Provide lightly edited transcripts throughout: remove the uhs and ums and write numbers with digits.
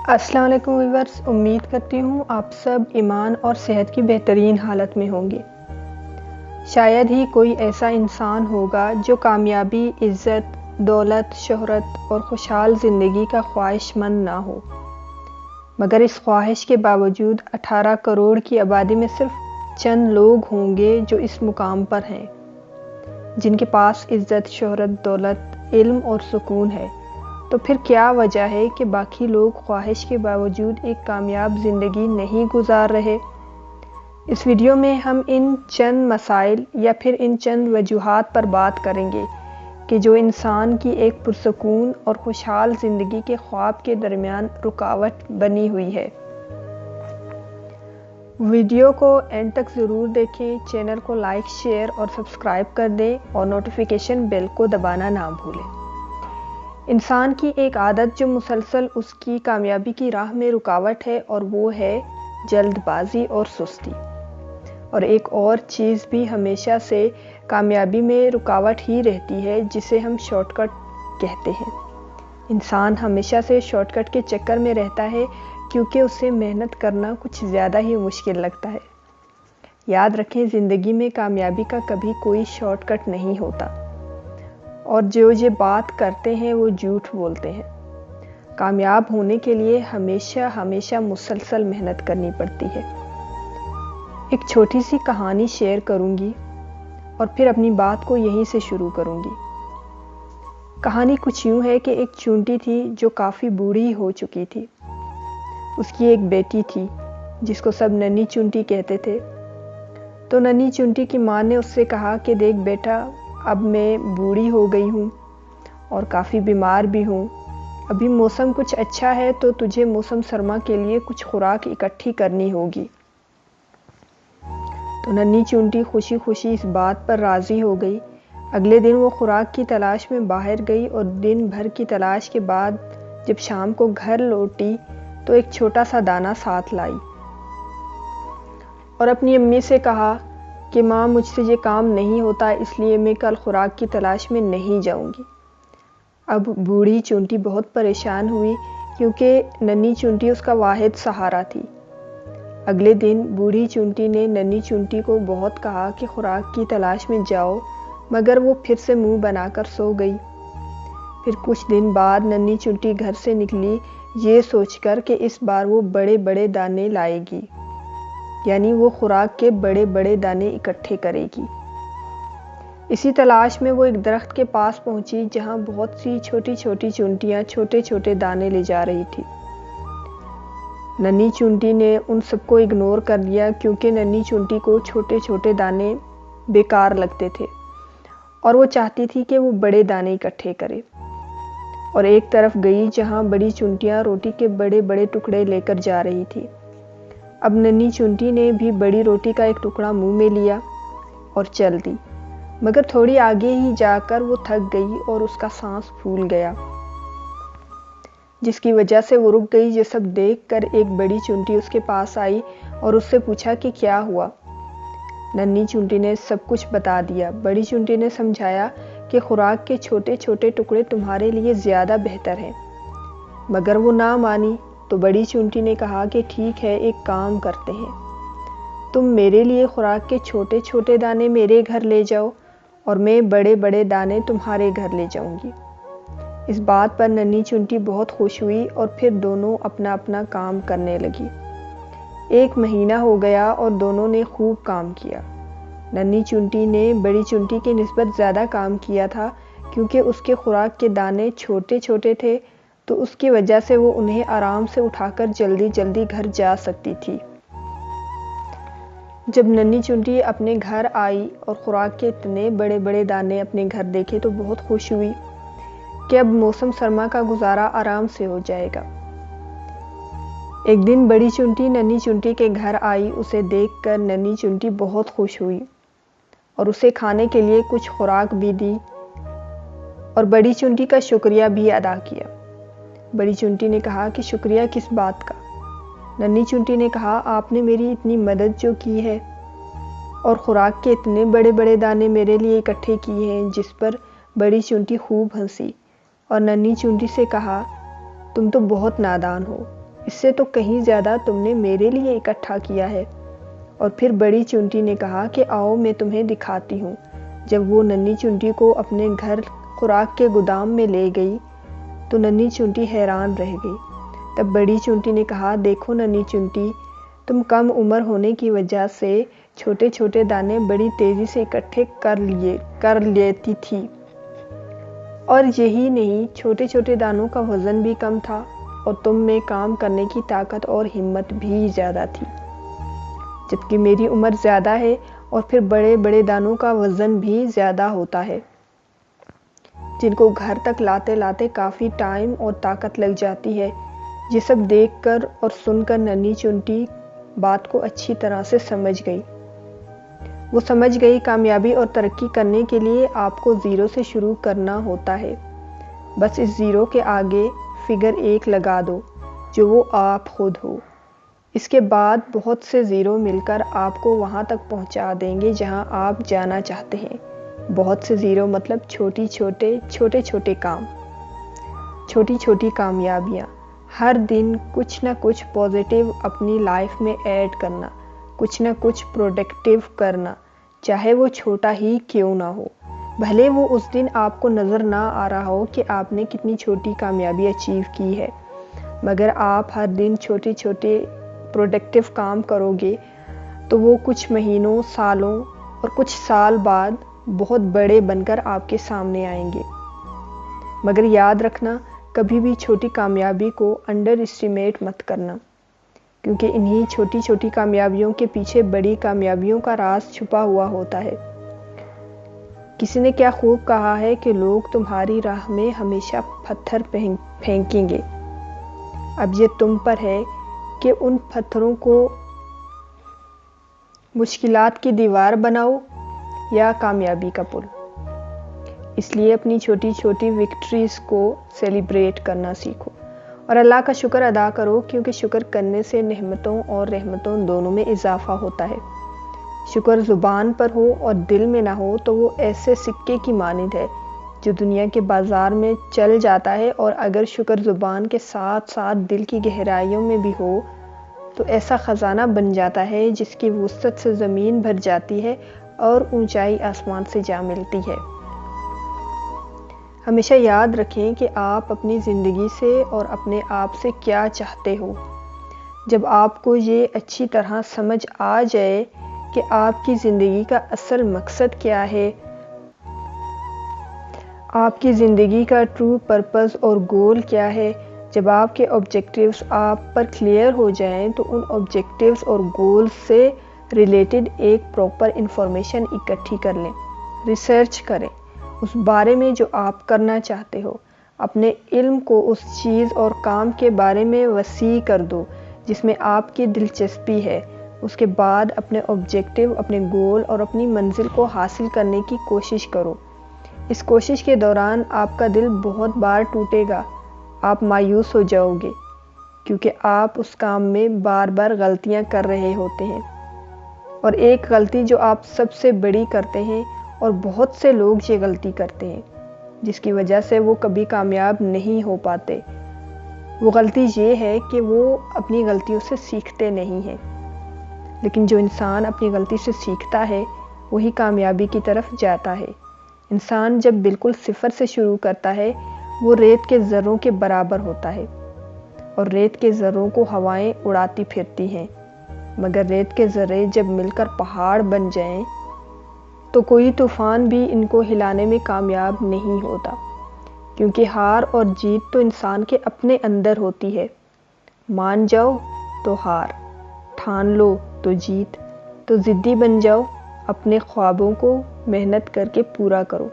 अस्सलाम वालेकुम व्यूअर्स, उम्मीद करती हूँ आप सब ईमान और सेहत की बेहतरीन हालत में होंगे। शायद ही कोई ऐसा इंसान होगा जो कामयाबी, इज़्ज़त, दौलत, शोहरत और खुशहाल ज़िंदगी का ख्वाहिशमंद ना हो। मगर इस ख्वाहिश के बावजूद 18 करोड़ की आबादी में सिर्फ चंद लोग होंगे जो इस मुकाम पर हैं, जिनके पास इज़्ज़त, शोहरत, दौलत, इल्म और सुकून है। तो फिर क्या वजह है कि बाकी लोग ख्वाहिश के बावजूद एक कामयाब ज़िंदगी नहीं गुजार रहे? इस वीडियो में हम इन चंद मसाइल या फिर इन चंद वजूहात पर बात करेंगे कि जो इंसान की एक पुरसकून और खुशहाल ज़िंदगी के ख्वाब के दरमियान रुकावट बनी हुई है। वीडियो को एंड तक ज़रूर देखें, चैनल को लाइक, शेयर और सब्सक्राइब कर दें और नोटिफिकेशन बेल को दबाना ना भूलें। इंसान की एक आदत जो मुसलसल उसकी कामयाबी की राह में रुकावट है और वो है जल्दबाजी और सुस्ती। और एक और चीज़ भी हमेशा से कामयाबी में रुकावट ही रहती है, जिसे हम शॉर्टकट कहते हैं। इंसान हमेशा से शॉर्टकट के चक्कर में रहता है क्योंकि उसे मेहनत करना कुछ ज़्यादा ही मुश्किल लगता है। याद रखें, ज़िंदगी में कामयाबी का कभी कोई शॉर्टकट नहीं होता और जो ये बात करते हैं वो झूठ बोलते हैं। कामयाब होने के लिए हमेशा मुसलसल मेहनत करनी पड़ती है। एक छोटी सी कहानी शेयर करूंगी और फिर अपनी बात को यहीं से शुरू करूंगी। कहानी कुछ यूं है कि एक चूंटी थी जो काफ़ी बूढ़ी हो चुकी थी। उसकी एक बेटी थी जिसको सब नन्ही चूंटी कहते थे। तो नन्ही चूंटी की माँ ने उससे कहा कि देख बेटा, अब मैं बूढ़ी हो गई हूँ और काफ़ी बीमार भी हूँ। अभी मौसम कुछ अच्छा है तो तुझे मौसम सरमा के लिए कुछ खुराक इकट्ठी करनी होगी। तो नन्ही चूंटी खुशी खुशी इस बात पर राज़ी हो गई। अगले दिन वो खुराक की तलाश में बाहर गई और दिन भर की तलाश के बाद जब शाम को घर लौटी तो एक छोटा सा दाना साथ लाई और अपनी अम्मी से कहा कि माँ, मुझसे ये काम नहीं होता, इसलिए मैं कल खुराक की तलाश में नहीं जाऊंगी। अब बूढ़ी चूंटी बहुत परेशान हुई क्योंकि नन्ही चूंटी उसका वाहिद सहारा थी। अगले दिन बूढ़ी चूंटी ने नन्ही चूंटी को बहुत कहा कि खुराक की तलाश में जाओ, मगर वो फिर से मुंह बनाकर सो गई। फिर कुछ दिन बाद नन्ही चूंटी घर से निकली ये सोचकर कि इस बार वो बड़े बड़े दाने लाएगी, यानी वो खुराक के बड़े बड़े दाने इकट्ठे करेगी। इसी तलाश में वो एक दरख्त के पास पहुंची जहां बहुत सी छोटी छोटी चूंटियां छोटे छोटे दाने ले जा रही थी। नन्ही चूंटी ने उन सबको इग्नोर कर दिया क्योंकि नन्ही चूंटी को छोटे छोटे दाने बेकार लगते थे और वो चाहती थी कि वो बड़े दाने इकट्ठे करे। और एक तरफ गई जहां बड़ी चूंटियां रोटी के बड़े बड़े टुकड़े लेकर जा रही थी। अब नन्ही चूंटी ने भी बड़ी रोटी का एक टुकड़ा मुंह में लिया और चल दी, मगर थोड़ी आगे ही जाकर वो थक गई और उसका सांस फूल गया, जिसकी वजह से वो रुक गई। ये सब देखकर एक बड़ी चूंटी उसके पास आई और उससे पूछा कि क्या हुआ। नन्ही चूंटी ने सब कुछ बता दिया। बड़ी चूंटी ने समझाया कि खुराक के छोटे छोटे टुकड़े तुम्हारे लिए ज़्यादा बेहतर हैं, मगर वो ना मानी। तो बड़ी चूंटी ने कहा कि ठीक है, एक काम करते हैं, तुम मेरे लिए खुराक के छोटे छोटे दाने मेरे घर ले जाओ और मैं बड़े बड़े दाने तुम्हारे घर ले जाऊंगी। इस बात पर नन्ही चूंटी बहुत खुश हुई और फिर दोनों अपना अपना काम करने लगी। एक महीना हो गया और दोनों ने खूब काम किया। नन्ही चूंटी ने बड़ी चूंटी की निस्बत ज़्यादा काम किया था क्योंकि उसके खुराक के दाने छोटे छोटे थे, तो उसकी वजह से वो उन्हें आराम से उठाकर जल्दी जल्दी घर जा सकती थी। जब नन्ही चूंटी अपने घर आई और खुराक के इतने बड़े बड़े दाने अपने घर देखे तो बहुत खुश हुई कि अब मौसम सरमा का गुजारा आराम से हो जाएगा। एक दिन बड़ी चूंटी नन्ही चूंटी के घर आई। उसे देखकर नन्ही चूंटी बहुत खुश हुई और उसे खाने के लिए कुछ खुराक भी दी और बड़ी चूंटी का शुक्रिया भी अदा किया। बड़ी चूंटी ने कहा कि शुक्रिया किस बात का। नन्ही चूंटी ने कहा, आपने मेरी इतनी मदद जो की है और खुराक के इतने बड़े बड़े दाने मेरे लिए इकट्ठे किए हैं। जिस पर बड़ी चूंटी खूब हंसी और नन्ही चूंटी से कहा, तुम तो बहुत नादान हो, इससे तो कहीं ज़्यादा तुमने मेरे लिए इकट्ठा किया है। और फिर बड़ी चुंटी ने कहा कि आओ मैं तुम्हें दिखाती हूँ। जब वो नन्ही चुंटी को अपने घर खुराक के गोदाम में ले गई तो नन्ही चुंटी हैरान रह गई। तब बड़ी चुंटी ने कहा, देखो नन्ही चुंटी, तुम कम उम्र होने की वजह से छोटे छोटे दाने बड़ी तेज़ी से इकट्ठे कर लेती थी। और यही नहीं, छोटे छोटे दानों का वज़न भी कम था और तुम में काम करने की ताकत और हिम्मत भी ज़्यादा थी। जबकि मेरी उम्र ज़्यादा है और फिर बड़े बड़े दानों का वज़न भी ज़्यादा होता है, जिनको घर तक लाते लाते काफ़ी टाइम और ताकत लग जाती है। ये सब देखकर और सुनकर नन्ही चुंटी बात को अच्छी तरह से समझ गई। वो समझ गई कामयाबी और तरक्की करने के लिए आपको ज़ीरो से शुरू करना होता है। बस इस ज़ीरो के आगे फिगर 1 लगा दो, जो वो आप खुद हो। इसके बाद बहुत से ज़ीरो मिलकर आपको वहाँ तक पहुँचा देंगे जहाँ आप जाना चाहते हैं। बहुत से ज़ीरो मतलब छोटे छोटे काम, छोटी छोटी कामयाबियाँ। हर दिन कुछ ना कुछ पॉजिटिव अपनी लाइफ में ऐड करना, कुछ ना कुछ प्रोडक्टिव करना, चाहे वो छोटा ही क्यों ना हो। भले वो उस दिन आपको नज़र ना आ रहा हो कि आपने कितनी छोटी कामयाबी अचीव की है, मगर आप हर दिन छोटे छोटे प्रोडक्टिव काम करोगे तो वो कुछ महीनों, सालों और कुछ साल बाद बहुत बड़े बनकर आपके सामने आएंगे। मगर याद रखना, कभी भी छोटी कामयाबी को अंडर एस्टिमेट मत करना, क्योंकि इन्हीं छोटी छोटी कामयाबियों के पीछे बड़ी कामयाबियों का राज छुपा हुआ होता है। किसी ने क्या खूब कहा है कि लोग तुम्हारी राह में हमेशा पत्थर फेंकेंगे। अब ये तुम पर है कि उन पत्थरों को मुश्किलात की दीवार बनाओ या कामयाबी का पुल। इसलिए अपनी छोटी छोटी विक्ट्रीज़ को सेलिब्रेट करना सीखो और अल्लाह का शुक्र अदा करो, क्योंकि शुक्र करने से नेमतों और रहमतों दोनों में इजाफा होता है। शुक्र ज़ुबान पर हो और दिल में ना हो तो वो ऐसे सिक्के की मानिंद है जो दुनिया के बाज़ार में चल जाता है, और अगर शुक्र ज़ुबान के साथ साथ दिल की गहराइयों में भी हो तो ऐसा ख़जाना बन जाता है जिसकी वुसअत से ज़मीन भर जाती है और ऊंचाई आसमान से जा मिलती है। हमेशा याद रखें कि आप अपनी ज़िंदगी से और अपने आप से क्या चाहते हो। जब आपको ये अच्छी तरह समझ आ जाए कि आपकी ज़िंदगी का असल मकसद क्या है, आपकी ज़िंदगी का ट्रू पर्पस और गोल क्या है, जब आपके ऑब्जेक्टिव्स आप पर क्लियर हो जाएं तो उन ऑब्जेक्टिव्स और गोल्स से रिलेटेड एक प्रॉपर इंफॉर्मेशन इकट्ठी कर लें। रिसर्च करें उस बारे में जो आप करना चाहते हो। अपने इल्म को उस चीज़ और काम के बारे में वसी कर दो जिसमें आपकी दिलचस्पी है। उसके बाद अपने ऑब्जेक्टिव, अपने गोल और अपनी मंजिल को हासिल करने की कोशिश करो। इस कोशिश के दौरान आपका दिल बहुत बार टूटेगा, आप मायूस हो जाओगे, क्योंकि आप उस काम में बार बार गलतियां कर रहे होते हैं। और एक गलती जो आप सबसे बड़ी करते हैं, और बहुत से लोग ये गलती करते हैं, जिसकी वजह से वो कभी कामयाब नहीं हो पाते, वो गलती ये है कि वो अपनी गलतियों से सीखते नहीं हैं। लेकिन जो इंसान अपनी गलती से सीखता है वही कामयाबी की तरफ जाता है। इंसान जब बिल्कुल सिफर से शुरू करता है वो रेत के ज़र्रों के बराबर होता है, और रेत के ज़र्रों को हवाएं उड़ाती फिरती हैं। मगर रेत के ज़र्रे जब मिलकर पहाड़ बन जाएं तो कोई तूफ़ान भी इनको हिलाने में कामयाब नहीं होता, क्योंकि हार और जीत तो इंसान के अपने अंदर होती है। मान जाओ तो हार, ठान लो तो जीत। तो ज़िद्दी बन जाओ, अपने ख्वाबों को मेहनत करके पूरा करो।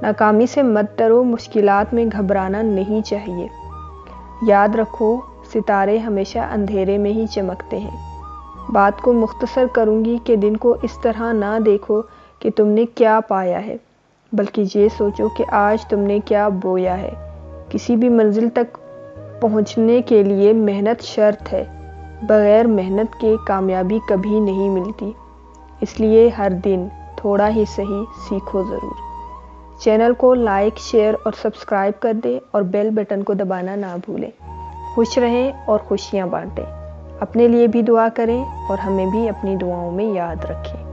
नाकामी से मत डरो, मुश्किलात में घबराना नहीं चाहिए। याद रखो, सितारे हमेशा अंधेरे में ही चमकते हैं। बात को मुख्तसर करूँगी कि दिन को इस तरह ना देखो कि तुमने क्या पाया है, बल्कि ये सोचो कि आज तुमने क्या बोया है। किसी भी मंजिल तक पहुँचने के लिए मेहनत शर्त है, बग़ैर मेहनत के कामयाबी कभी नहीं मिलती। इसलिए हर दिन थोड़ा ही सही सीखो ज़रूर। चैनल को लाइक, शेयर और सब्सक्राइब कर दें और बेल बटन को दबाना ना भूलें। खुश रहें और खुशियाँ बांटें। अपने लिए भी दुआ करें और हमें भी अपनी दुआओं में याद रखें।